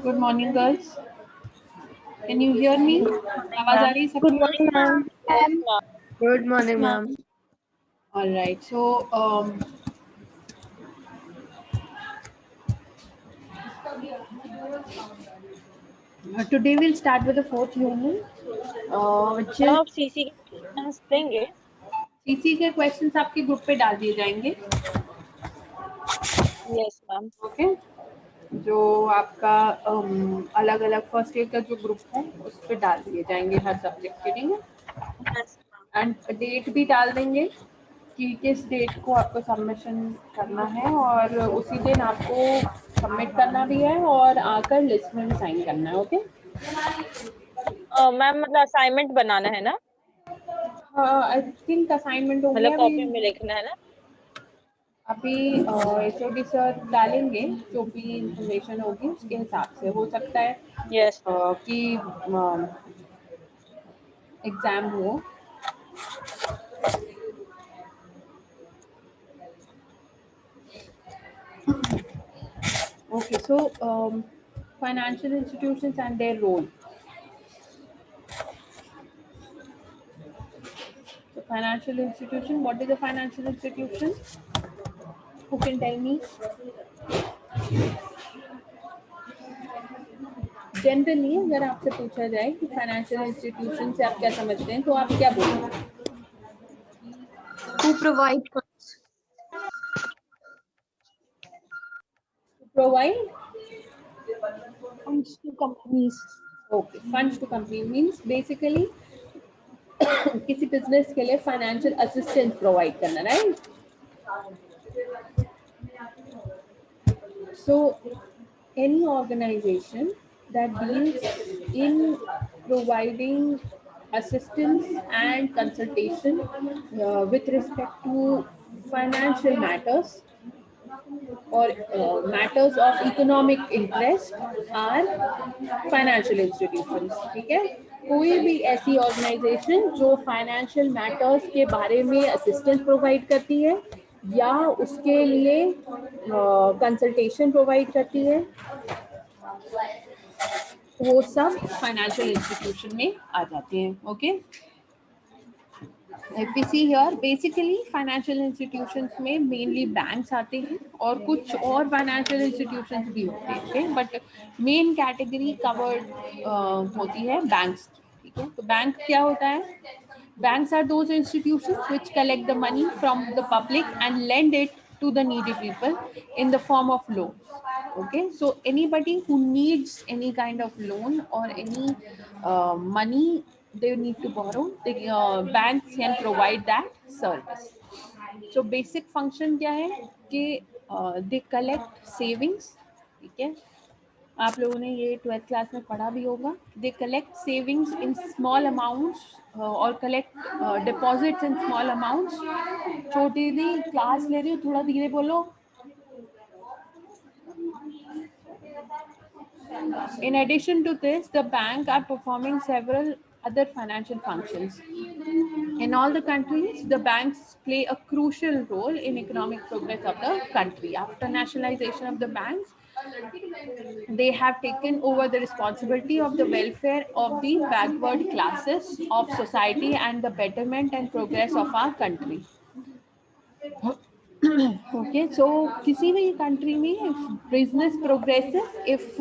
Good morning, girls. Can you hear me? आवाज आ रही है सबको? Good morning, ma'am. Good morning, ma'am. All right. So, today we'll start with the fourth unit, which is आप CC के questions देंगे? CC के questions आपके group पे डाल दिए जाएंगे. Yes, ma'am. Okay. जो आपका अलग अलग फर्स्ट ईयर का जो ग्रुप है उस पे डाल दिए जाएंगे हर सब्जेक्ट के लिए. Yes. एंड डेट भी डाल देंगे कि किस डेट को आपको सबमिशन करना है और उसी दिन आपको सबमिट करना भी है और आकर लिस्ट में साइन करना है. ओके. मैम मतलब असाइनमेंट बनाना है ना? आई थिंक असाइनमेंट हो मतलब गया कॉपी अभी. में लिखना है ना? अभी HOD सर डालेंगे जो भी इंफॉर्मेशन होगी उसके हिसाब से. हो सकता है Yes. कि एग्जाम हो. Okay, so financial institutions and their role. So financial institution, what is a financial institution? Who can tell me? Generally अगर आपसे पूछा जाए कि फाइनेंशियल इंस्टीट्यूशन से आप क्या समझते हैं तो आप क्या बोलेंगे? Who provide funds? Provide Funds to companies. okay, funds to company means basically किसी बिजनेस के लिए फाइनेंशियल असिस्टेंस प्रोवाइड करना, right? So any organization that deals in providing assistance and consultation with respect to financial matters or matters of economic interest are financial institutions. ठीक है. कोई भी ऐसी organisation जो फाइनेंशियल मैटर्स के बारे में असिस्टेंस प्रोवाइड करती है या उसके लिए कंसल्टेशन प्रोवाइड करती है वो सब फाइनेंशियल इंस्टीट्यूशन में आ जाते हैं. Okay. If we see here, basically financial institutions में mainly banks आते हैं और कुछ और financial institutions भी होते हैं. Okay? But main category covered होती है banks. ठीक है. तो बैंक क्या होता है? Banks are those institutions which collect the money from the public and lend it to the needy people in the form of loans. Okay, so anybody who needs any kind of loan or any money they need to borrow, the banks can provide that service. So basic function क्या है कि they collect savings, ठीक है, आप लोगों ने ये 12th class में पढ़ा भी होगा. They collect savings in small amounts और collect deposits in small amounts. छोटी दी क्लास ले रही हूँ, थोड़ा धीरे बोलो. In addition to this, the bank are performing several other financial functions. In all the countries, the banks play a crucial role in economic progress of the country. After nationalization of the banks, they have taken over the responsibility of the welfare of the backward classes of society and the betterment and progress of our country. Okay, so किसी भी country में if business progresses, if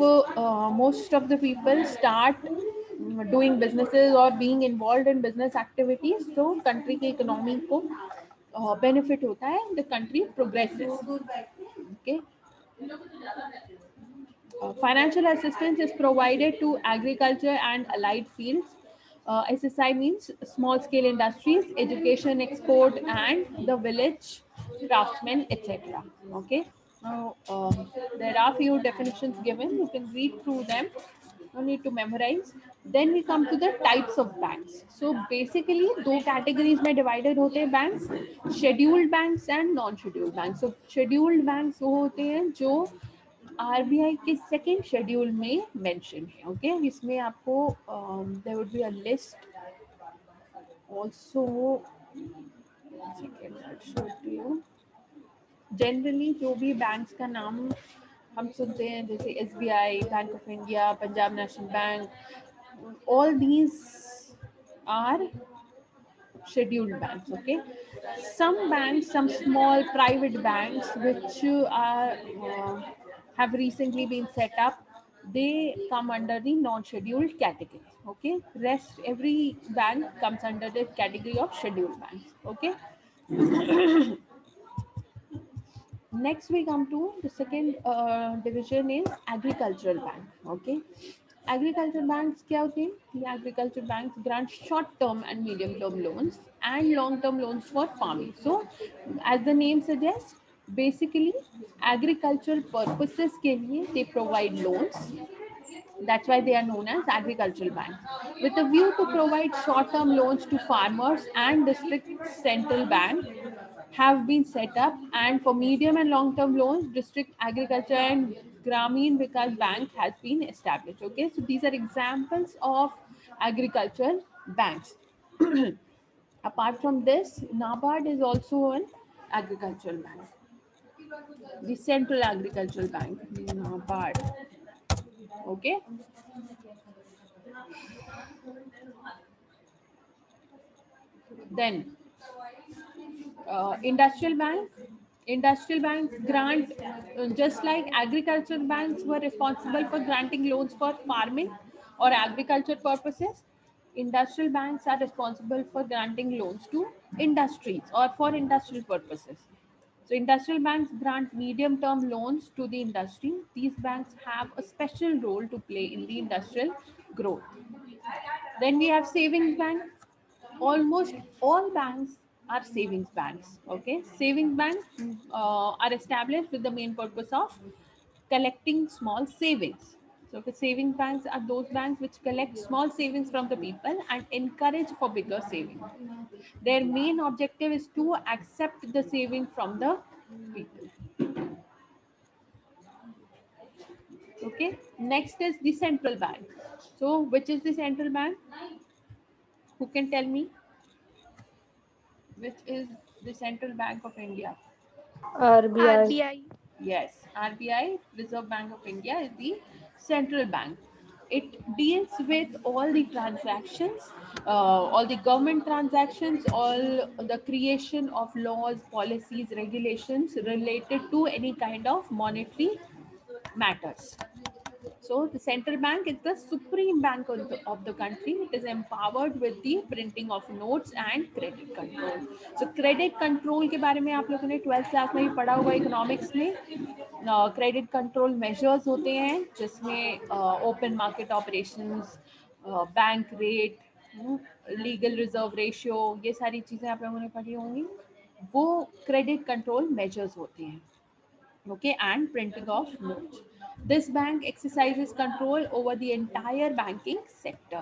most of the people start doing businesses or being involved in business activities, तो country के economy को benefit होता है, the country progresses. Okay. Financial assistance is provided to agriculture and allied fields. SSI means small scale industries, education, export, and the village craftsmen, etc. Okay. Now, there are few definitions given. You can read through them. No need to memorize. Then we come to the types of banks. So basically, दो categories में divided होते हैं banks, scheduled banks and non-scheduled banks. So scheduled banks वो होते हैं जो RBI के second schedule में मेंशन है. ओके, इसमें आपको there would be a list also. Generally जो भी बैंक्स का नाम हम सुनते हैं, जैसे SBI, Bank of India, Punjab National Bank, all these are scheduled banks. Okay, some banks, some small private banks which have recently been set up, they come under the non-scheduled category. Okay, rest every bank comes under the category of scheduled banks. Okay. Next we come to the second division is agricultural bank. Okay, agricultural banks क्या होते हैं? The agricultural banks grant short term and medium term loans and long term loans for farming. So as the name suggests, basically agricultural purposes के लिए they provide loans. That's why they are known as agricultural banks. With a view to provide short-term loans to farmers, and district central bank have been set up, and for medium and long-term loans, district agriculture and Grameen Vikas Bank has been established. Okay, so these are examples of agricultural banks. Apart from this, NABARD is also an agricultural bank. The Central Agricultural Bank, NABARD. Okay. Then industrial banks grant, just like agricultural banks were responsible for granting loans for farming or agriculture purposes, industrial banks are responsible for granting loans to industries or for industrial purposes. So industrial banks grant medium term loans to the industry. These banks have a special role to play in the industrial growth. Then we have savings bank. Almost all banks are savings banks. Okay, savings banks are established with the main purpose of collecting small savings. So the savings banks are those banks which collect small savings from the people and encourage for bigger savings. Their main objective is to accept the saving from the people. Okay, next is the central bank. So which is the central bank? Who can tell me? Which is the Central Bank of India? RBI. Yes, RBI, Reserve Bank of India, is the central bank. It deals with all the transactions, all the government transactions, all the creation of laws, policies, regulations related to any kind of monetary matters. So the central bank is the supreme bank of the country. It is empowered with the printing of notes and credit control. So credit control के बारे में आप लोगों ने 12th class में ही पढ़ा होगा economics में. क्रेडिट कंट्रोल मेजर्स होते हैं जिसमें open market operations, bank rate, legal reserve ratio, ये सारी चीजें आप लोगों ने पढ़ी होंगी. वो क्रेडिट कंट्रोल मेजर्स होते हैं. Okay, and printing of notes. This bank exercises control over the entire banking sector.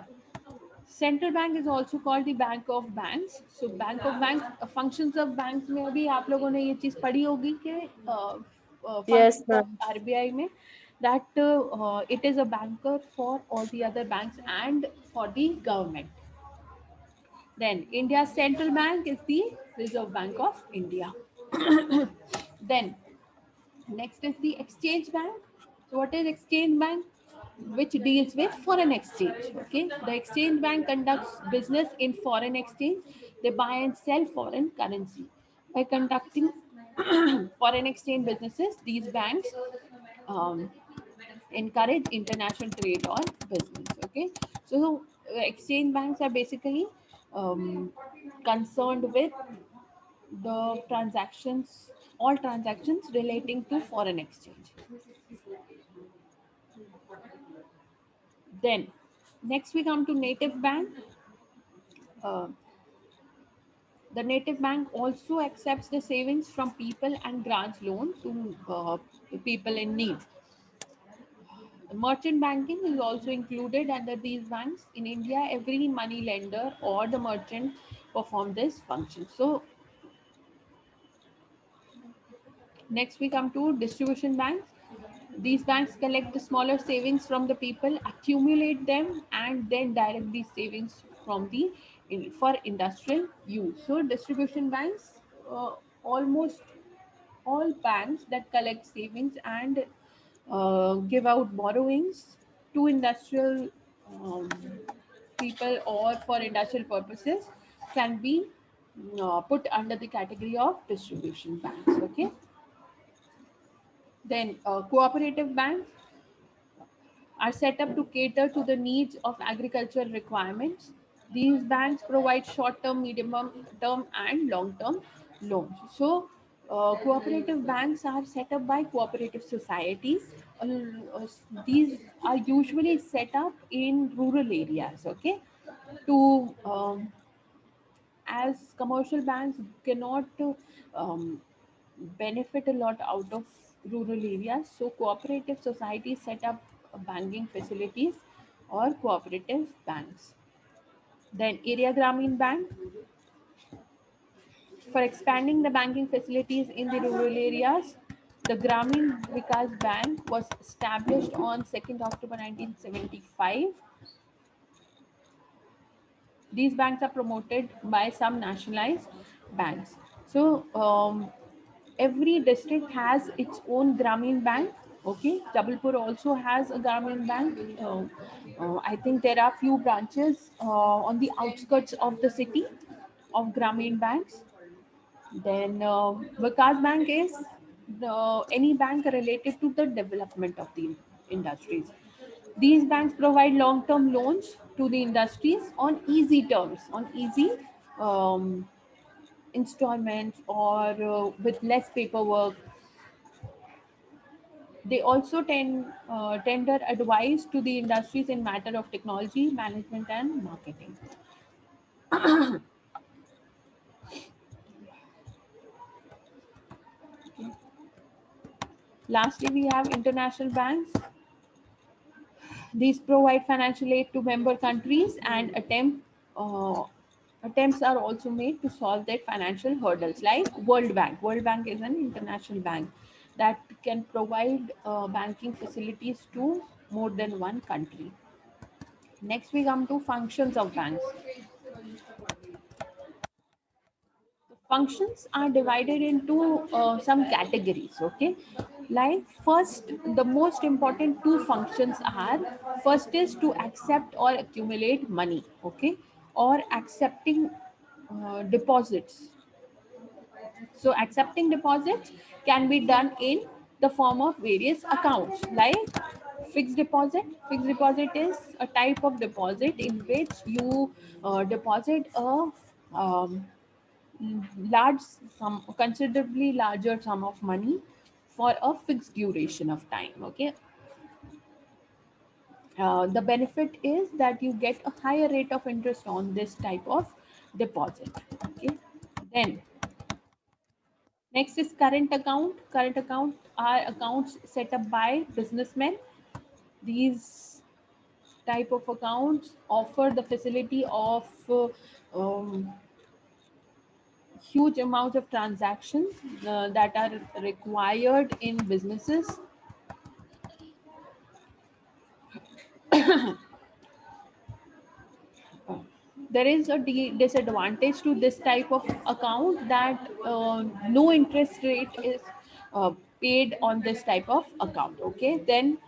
Central bank is also called the bank of banks. So bank of banks, functions of banks में अभी आप लोगों ने ये चीज पढ़ी होगी कि Yes, functions ma'am. of RBI में that it is a banker for all the other banks and for the government. Then India's central bank is the Reserve Bank of India. Then next is the exchange bank. So what is exchange bank? Which deals with foreign exchange. Okay, the exchange bank conducts business in foreign exchange. They buy and sell foreign currency. By conducting foreign exchange businesses, these banks um, encourage international trade or business. Okay, so exchange banks are basically concerned with the transactions, all transactions relating to foreign exchange. Then next we come to native bank. Uh, the native bank also accepts the savings from people and grants loan to people in need. Merchant banking is also included under these banks. In India, every money lender or the merchant perform this function. So next we come to distribution banks. These banks collect the smaller savings from the people, accumulate them, and then direct these savings from the for industrial use. So distribution banks, almost all banks that collect savings and give out borrowings to industrial um, people or for industrial purposes can be put under the category of distribution banks. Okay. Then cooperative banks are set up to cater to the needs of agricultural requirements. These banks provide short-term, medium-term, and long-term loans. So, cooperative banks are set up by cooperative societies. Uh, these are usually set up in rural areas. Okay, to as commercial banks cannot benefit a lot out of rural areas, so cooperative societies set up banking facilities or cooperative banks. Then area Grameen Bank, for expanding the banking facilities in the rural areas, the Grameen Vikas Bank was established on 2nd October 1975. These banks are promoted by some nationalized banks. So every district has its own Grameen Bank. Okay, Jabalpur also has a Grameen Bank. I think there are few branches on the outskirts of the city of Grameen banks. Then Vikas Bank is any bank related to the development of the industries. These banks provide long-term loans to the industries on easy terms, on easy um, installments or with less paperwork. They also tender advice to the industries in matter of technology, management, and marketing. Lastly, we have international banks. These provide financial aid to member countries and attempts are also made to solve their financial hurdles, like World Bank. World Bank is an international bank that can provide banking facilities to more than one country. Next, we come to functions of banks. Functions are divided into some categories. Okay, like first, the most important two functions are, first is to accept or accumulate money. Okay, or accepting deposits. So accepting deposits can be done in the form of various accounts, like Fixed deposit. Fixed deposit is a type of deposit in which you deposit a large sum, considerably larger sum of money for a fixed duration of time. Okay. The benefit is that you get a higher rate of interest on this type of deposit. Okay. Then next is current account. Current account are accounts set up by businessmen. These type of accounts offer the facility of huge amounts of transactions that are required in businesses. There is a disadvantage to this type of account, that no interest rate is uh, paid on this type of account. Okay. Then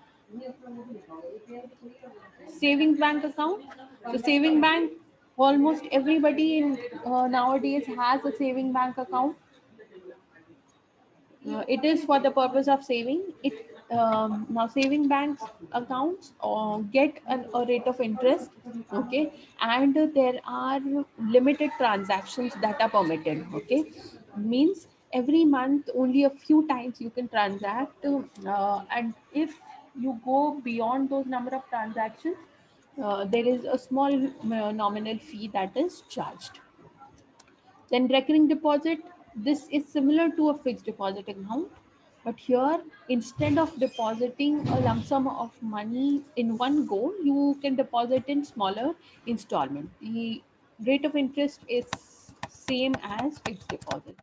saving bank account. So saving bank, almost everybody in nowadays has a saving bank account. It is for the purpose of saving. It now saving banks accounts get a rate of interest. Okay. And there are limited transactions that are permitted. Okay. Means every month only a few times you can transact, and if you go beyond those number of transactions, there is a small nominal fee that is charged. Then recurring deposit, this is similar to a fixed deposit account, but here instead of depositing a lump sum of money in one go, you can deposit in smaller installment. The rate of interest is same as fixed deposit.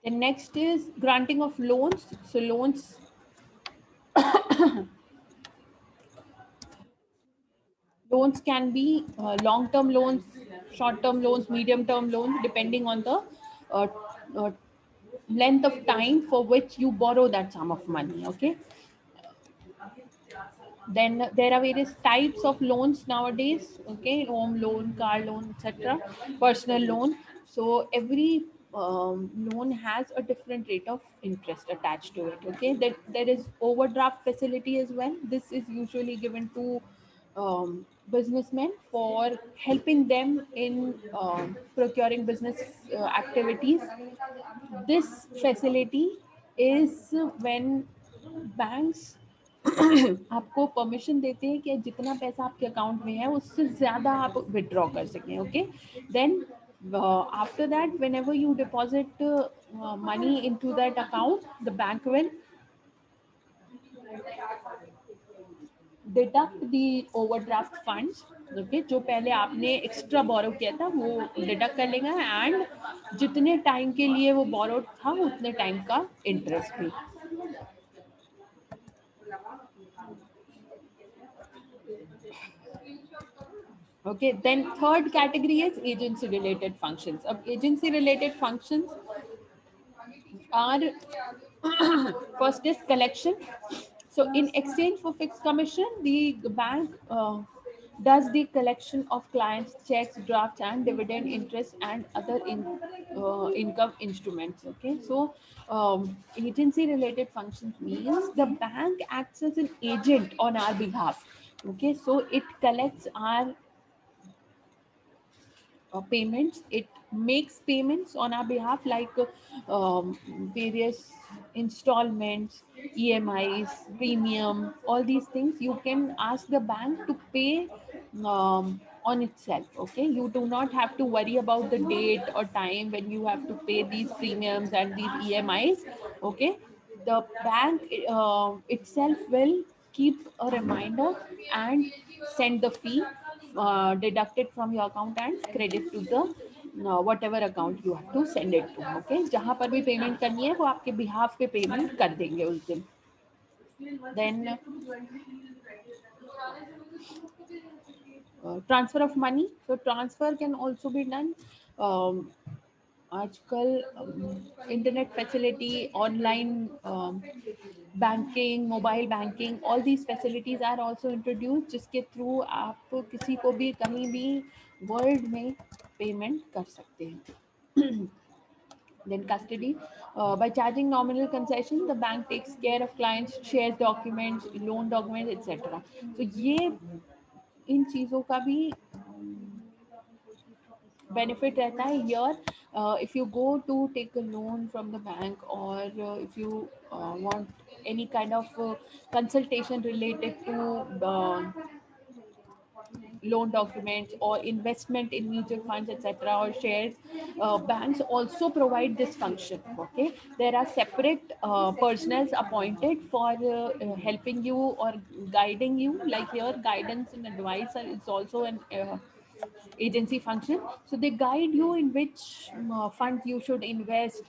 The next is granting of loans. So loans can be long-term loans, short-term loans, medium-term loans, depending on the uh, uh, length of time for which you borrow that sum of money. Okay. Then there are various types of loans nowadays. Okay. Home loan, car loan, etc., personal loan. So every loan has a different rate of interest attached to it. Okay. That there is overdraft facility as well. This is usually given to businessmen for helping them in procuring business activities. This facility is when banks आपको permission देते हैं कि जितना पैसा आपके account में है उससे ज़्यादा आप विड्रॉ कर सकें. Okay. Then after that, whenever you deposit money into that account, the bank will deduct the overdraft funds. Okay. जो पहले आपने एक्स्ट्रा बोरो किया था वो डिडक्ट कर लेगा, एंड जितने टाइम के लिए वो बोरो था उतने टाइम का इंटरेस्ट भी. Okay. Then third category is agency related functions. अब agency related functions are first is collection. So in exchange for fixed commission, the bank does the collection of clients' checks, drafts, and dividend interest and other income instruments. Okay. So agency related functions means the bank acts as an agent on our behalf. Okay. So it collects our payments. It makes payments on our behalf, like various installments, EMIs, premium, all these things you can ask the bank to pay on itself. Okay. You do not have to worry about the date or time when you have to pay these premiums and these EMIs. Okay. The bank itself will keep a reminder and send the fee, deduct it from your account and credit to the whatever account you have to send it to. Okay. जहाँ पर भी payment करनी है वो आपके behalf पे payment कर देंगे उस दिन. Then transfer of money. So transfer can also be done. आजकल internet facility, online banking, mobile banking, all these facilities are also introduce, जिसके थ्रू आप किसी को भी कहीं भी वर्ल्ड में पेमेंट कर सकते हैं. Then custody, by charging nominal concession, the bank takes care of clients, shares documents, loan documents, etc. So ये इन चीज़ों का भी benefit रहता है. Here if you go to take a loan from the bank, or if you want any kind of consultation related to loan documents or investment in mutual funds, etc., or shares, banks also provide this function. Okay, there are separate personnel appointed for helping you or guiding you. Like here, guidance and advice is also an agency function. So they guide you in which fund you should invest,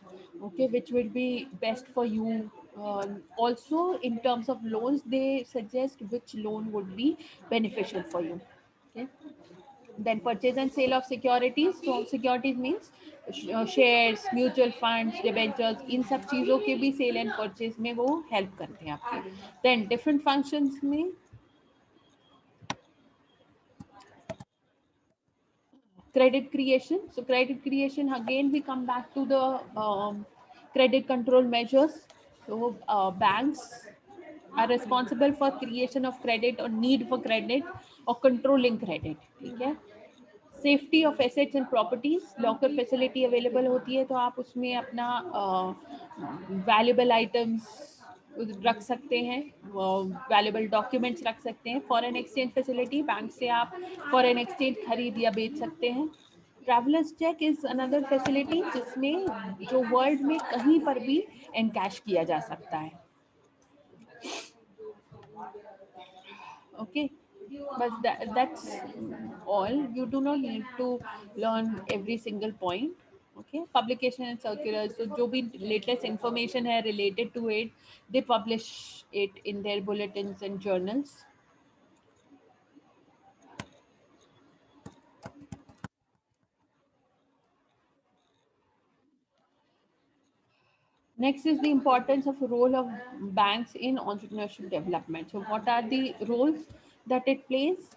okay, which will be best for you. Also in terms of loans, they suggest which loan would be beneficial for you. Okay. Then purchase and sale of securities. So securities means shares, mutual funds, debentures, इन सब चीज़ों के भी cell and purchase में वो help करते हैं आपके. देन डिफरेंट फंक्शंस में credit creation. So credit creation, again we come back to the credit control measures. So banks are responsible for creation of credit or need for credit or controlling credit. ठीक है. Safety of assets and properties, locker facility available होती है तो आप उसमें अपना valuable items रख सकते हैं, वैल्यूएबल डॉक्यूमेंट्स रख सकते हैं. फॉरेन एक्सचेंज फैसिलिटी, बैंक से आप फॉरेन एक्सचेंज खरीद या बेच सकते हैं. Travellers cheque is another facility जिसमें जो वर्ल्ड में कहीं पर भी एनकैश किया जा सकता है. Okay, but that's all. You do not need to learn every single point. Okay, publication and circulars, so जो भी latest information है related to it, they publish it in their bulletins and journals. Next is the importance of the role of banks in entrepreneurship development. So what are the roles that it plays?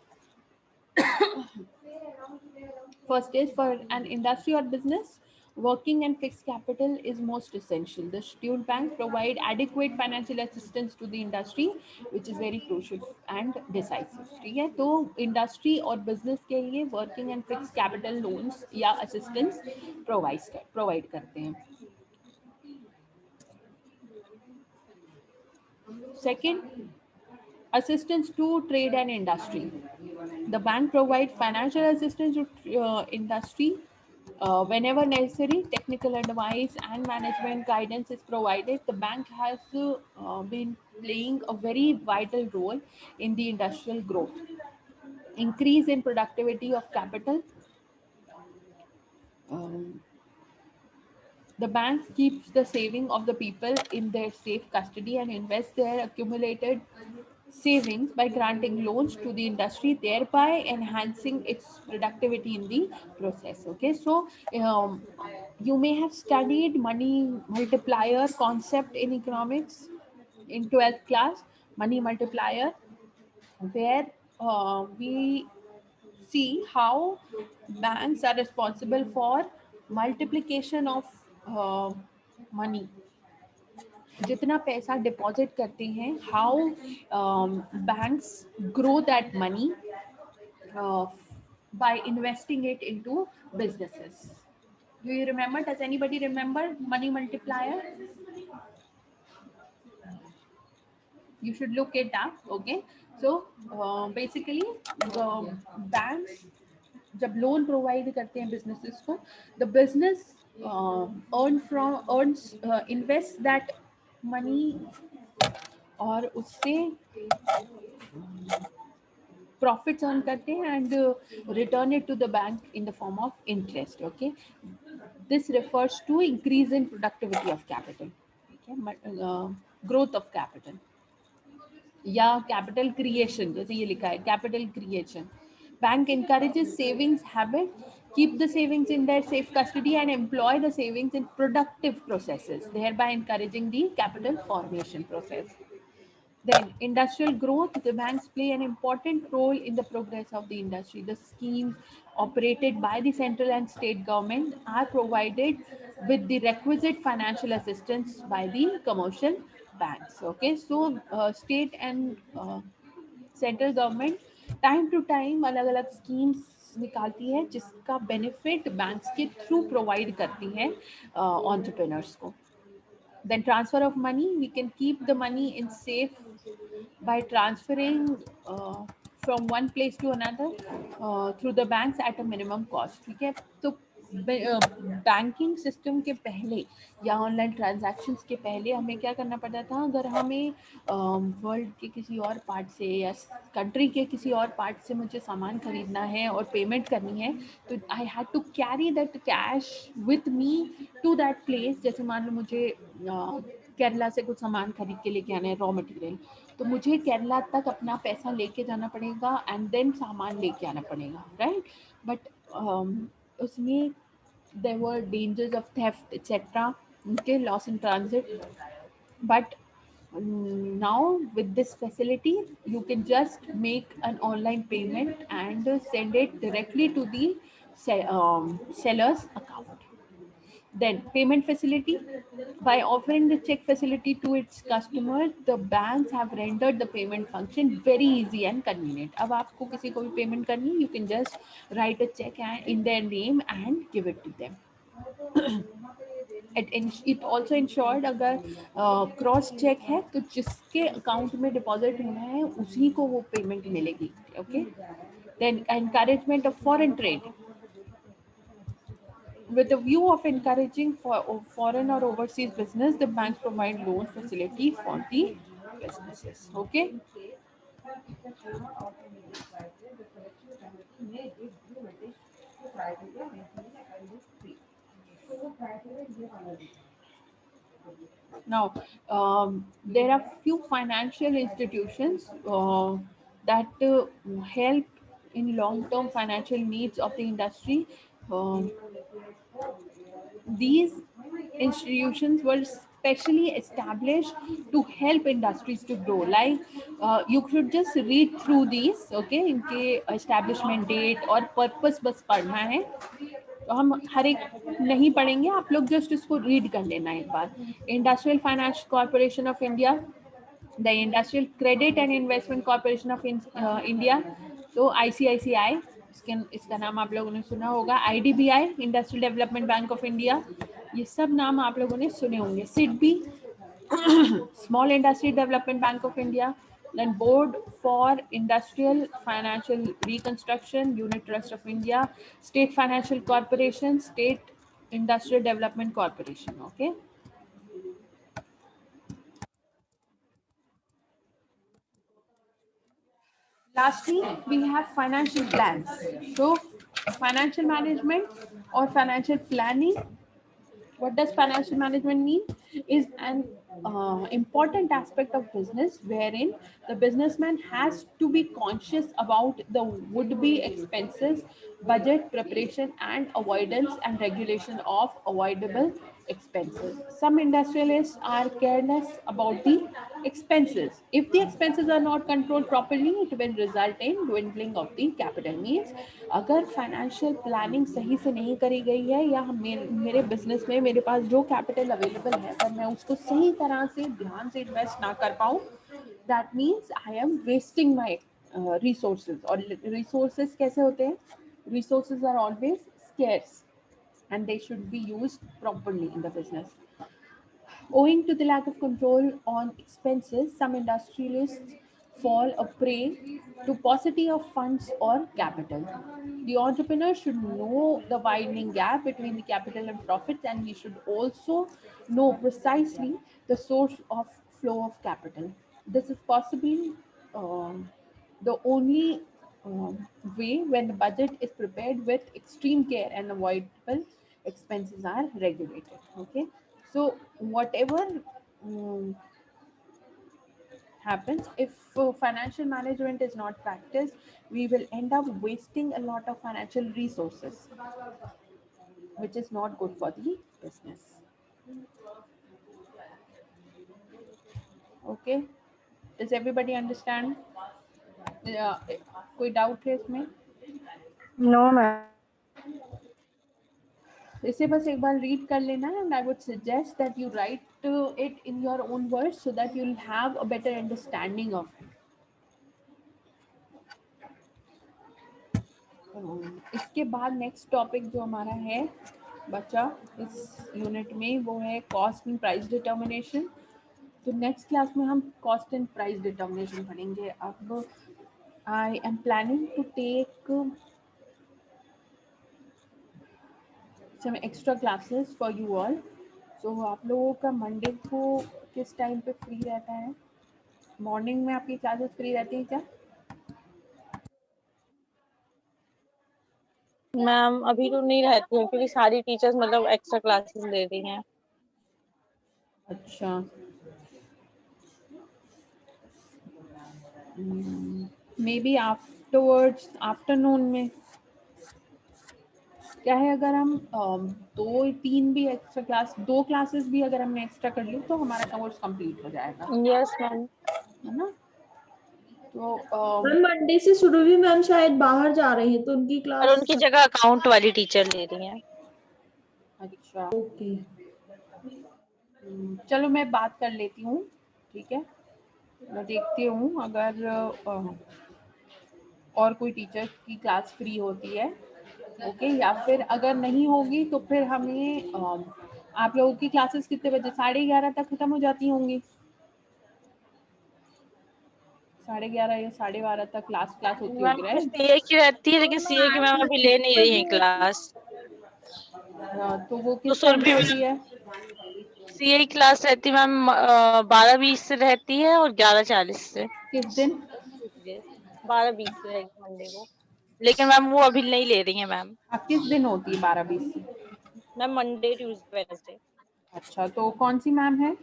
First is, for an industry or business, working and fixed capital is most essential. The scheduled banks provide adequate financial assistance to the industry, which is very crucial and decisive. ठीक है, तो industry और business के लिए working and fixed capital loans या assistance provide करते हैं. Second, assistance to trade and industry. The bank provides financial assistance to industry whenever necessary. Technical advice and management guidance is provided. The bank has been playing a very vital role in the industrial growth. Increase in productivity of capital. The bank keeps the saving of the people in their safe custody and invests their accumulated savings by granting loans to the industry, thereby enhancing its productivity in the process. Okay, so you may have studied money multiplier concept in economics in 12th class, money multiplier, where we see how banks are responsible for multiplication of money. जितना पैसा deposit करते हैं, how banks grow that money by investing it into businesses. Do you remember? Does anybody remember money multiplier? You should look it up. Okay, so basically banks जब loan provide करते हैं businesses को, the business earns invest that money और उससे profits earn करते हैं and return it to the bank in the form of interest. Okay, this refers to increase in productivity of capital, growth of capital या capital creation, जैसे ये लिखा है capital creation. Bank encourages savings habit, keep the savings in their safe custody and employ the savings in productive processes, thereby encouraging the capital formation process. Then industrial growth, the banks play an important role in the progress of the industry. The schemes operated by the central and state government are provided with the requisite financial assistance by the commercial banks. Okay, so state and central government time to time अलग अलग schemes निकालती है जिसका benefit banks के through provide करती है entrepreneurs को. Then transfer of money, we can keep the money in safe by transferring from one place to another through the banks at a minimum cost. ठीक है, तो बैंकिंग सिस्टम के पहले या ऑनलाइन ट्रांजैक्शंस के पहले हमें क्या करना पड़ता था, अगर हमें वर्ल्ड के किसी और पार्ट से या कंट्री के किसी और पार्ट से मुझे सामान खरीदना है और पेमेंट करनी है, तो I had to carry that cash with me to that place. जैसे मान लो मुझे केरला से कुछ सामान खरीद के लेके आना है, रॉ मटेरियल, तो मुझे केरला तक अपना पैसा लेके जाना पड़ेगा एंड देन सामान लेके आना पड़ेगा, राइट. बट उसमें there were dangers of theft etc, okay, loss in transit. But now with this facility you can just make an online payment and send it directly to the seller's account. Then payment facility, by offering the check facility to its customers, the banks have rendered the payment function very easy and convenient. अब आपको किसी को भी payment करनी है, you can just write a check in their name and give it to them. It also ensured अगर cross check है तो जिसके अकाउंट में डिपॉजिट होना है उसी को वो पेमेंट मिलेगी. Okay. Then encouragement of foreign trade, with the view of encouraging foreign or overseas business, the banks provide loan facility for the businesses. Okay. Now, there are few financial institutions that help in long-term financial needs of the industry. These institutions were specially established to help industries to grow. Like you should just read through these, okay, इनके establishment date और purpose बस पढ़ना है. तो हम हर एक नहीं पढ़ेंगे, आप लोग जस्ट इसको रीड कर लेना एक बार. Industrial finance corporation of India, the industrial credit and investment corporation of India, तो ICICI, इसका नाम आप लोगों ने सुना होगा. IDBI, industrial development bank of India, ये सब नाम आप लोगों ने सुने होंगे. SIDBI, small industry development bank of India. Then Board for Industrial Financial Reconstruction, Unit Trust of India, State Financial Corporation, State Industrial Development Corporation. Okay. Lastly, we have financial plans. So, financial management or financial planning. What does financial management mean? Is an important aspect of business wherein the businessman has to be conscious about the would-be expenses, budget preparation and avoidance and regulation of avoidable expenses. Some industrialists are careless about the expenses. If the expenses are not controlled properly, it will result in dwindling of the capital. Means अगर financial planning सही से नहीं करी गई है या मेरे business में मेरे पास जो कैपिटल अवेलेबल है पर मैं उसको सही तरह से ध्यान से इन्वेस्ट ना कर पाऊँ, that means I am wasting my resources. और रिसोर्सेज कैसे होते हैं? Resources are always scarce and they should be used properly in the business. Owing to the lack of control on expenses, some industrialists fall a prey to paucity of funds or capital. The entrepreneur should know the widening gap between the capital and profits, and he should also know precisely the source of flow of capital. This is possibly the only way when the budget is prepared with extreme care and avoidable expenses are regulated. Okay. So whatever um, happens, if financial management is not practiced, we will end up wasting a lot of financial resources, which is not good for the business. Okay. Does everybody understand? कोई doubt है इसमें? No, ma'am. इसे बस एक बार read कर लेना and I would suggest that you write it in your own words so that you'll have a better understanding of it. इसके बाद नेक्स्ट टॉपिक जो हमारा है बचा इस यूनिट में वो है कॉस्ट एंड प्राइस डिटर्मिनेशन। तो नेक्स्ट क्लास में हम कॉस्ट एंड प्राइस डिटर्मिनेशन पढ़ेंगे। अब I am planning to take some extra classes for you all. So आप लोगों का मंडे को किस टाइम पे फ्री रहता है? मॉर्निंग में आपकी क्लासेस फ्री रहती है क्या? मैम अभी तो नहीं रहती है क्योंकि सारी टीचर्स मतलब एक्स्ट्रा क्लासेस ले रही हैं। अच्छा, मे बी आफ्टरवर्ड्स आफ्टरनून में क्या है, अगर हम 2-3 भी एक्स्ट्रा क्लास 2 क्लासेस भी अगर हमने एक्स्ट्रा कर ली तो हमारा कोर्स कंप्लीट हो जाएगा, यस मैम। है ना? तो मैम मंडे से सुरभि मैम शायद बाहर जा रही हैं तो उनकी और क्लास। उनकी जगह अकाउंट वाली टीचर ले रही हैं। अच्छा, ओके। चलो मैं बात कर लेती हूँ, ठीक है? मैं देखती हूँ अगर और कोई टीचर की क्लास फ्री होती है, ओके? या फिर अगर नहीं होगी तो फिर हमें आप लोगों की क्लासेस कितने बजे? 11:30 तक खत्म हो जाती होंगी। 11:30 या 12:30 तक लास्ट क्लास होती मैम होगी, राइट? सीए की रहती है लेकिन सीए की मैम अभी ले नहीं रही है क्लास। तो वो तो किस टाइम पे होती है? सीए की क्लास रहती है मैम 12:20 से रहती है और 11:40 से। किस दिन? 12:20 से रहेगी मंडे को, लेकिन मैम वो अभी नहीं ले रही है मैम। किस दिन होती है 12:20 से? Ma'am Monday Tuesday Wednesday. अच्छा, तो कौन सी मैम है?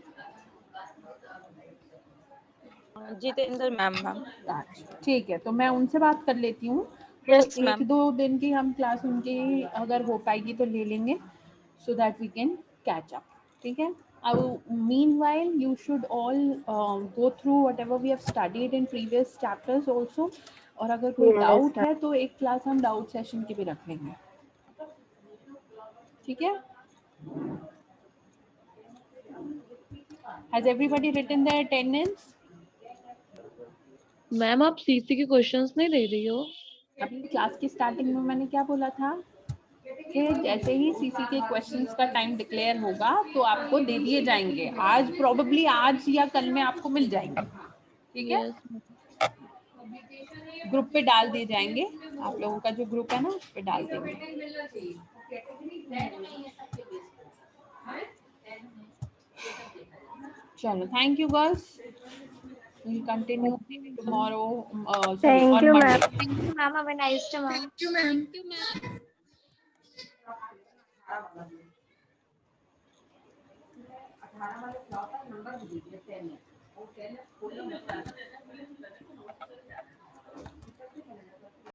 जितेंद्र मैम। मैम अच्छा, ठीक है, तो मैं उनसे बात कर लेती हूँ। तो यस मैम। 1-2 दिन की हम क्लास उनकी अगर हो पाएगी तो ले लेंगे, so that we can catch up, ठीक है? Meanwhile, you should all go through whatever we have studied in previous chapters also. और अगर कोई डाउट है तो एक क्लास हम डाउट सेशन की भी रख लेंगे, ठीक है? Has everybody written their attendance? Ma'am आप सीसी के क्वेश्चंस नहीं ले रही हो? अभी क्लास की स्टार्टिंग में मैंने क्या बोला था कि जैसे ही सीसी के क्वेश्चंस का टाइम डिक्लेयर होगा तो आपको दे दिए जाएंगे। आज प्रोबेबली आज या कल में आपको मिल जाएंगे, ठीक है? ग्रुप पे डाल दिए जाएंगे, आप लोगों का जो ग्रुप है ना उस पे डाल देंगे। चलो, thank you girls, we'll continue tomorrow, sorry, Thank on you, Monday. ma'am. Thank you, ma'am. Have a nice day, ma'am. Thank you, ma'am.